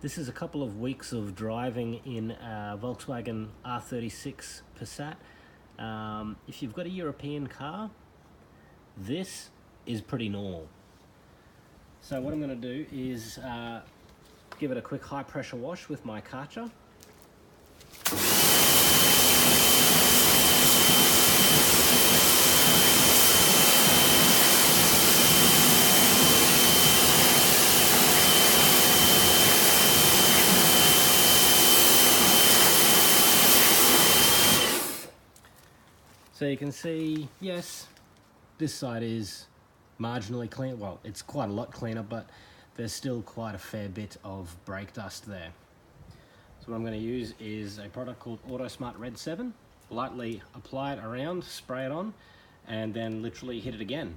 This is a couple of weeks of driving in a Volkswagen R36 Passat. If you've got a European car, this is pretty normal. So what I'm going to do is give it a quick high pressure wash with my Karcher. So you can see, yes, this side is marginally clean. Well, it's quite a lot cleaner, but there's still quite a fair bit of brake dust there. So what I'm going to use is a product called Autosmart Red 7. Lightly apply it around, spray it on, and then literally hit it again.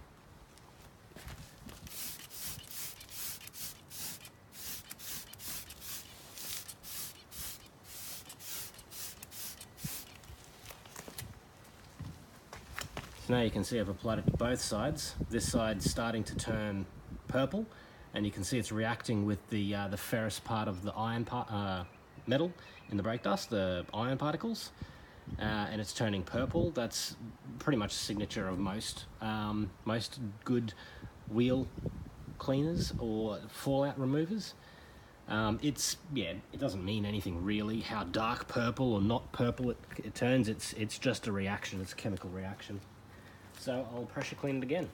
So now you can see I've applied it to both sides. This side's starting to turn purple, and you can see it's reacting with the ferrous part of the iron metal in the brake dust, the iron particles, and it's turning purple. That's pretty much a signature of most good wheel cleaners or fallout removers. It doesn't mean anything really how dark purple or not purple it turns. It's just a reaction. It's a chemical reaction. So I'll pressure clean it again.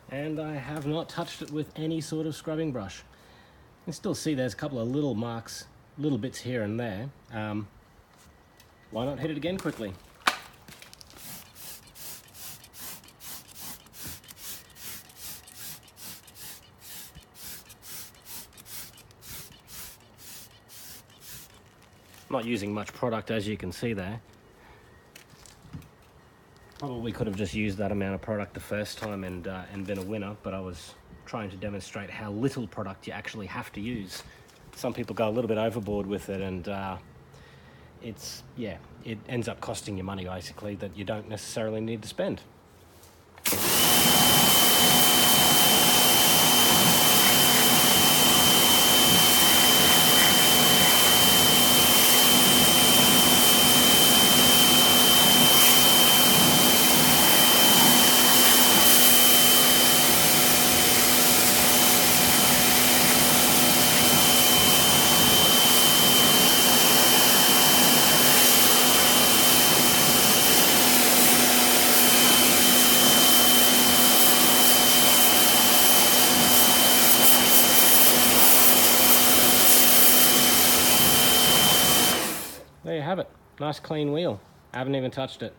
And I have not touched it with any sort of scrubbing brush. You can still see there's a couple of little marks, little bits here and there. Why not hit it again quickly? I'm not using much product, as you can see there. Probably could have just used that amount of product the first time and been a winner, but I was trying to demonstrate how little product you actually have to use. Some people go a little bit overboard with it, and it ends up costing you money basically that you don't necessarily need to spend. There you have it. Nice clean wheel. I haven't even touched it.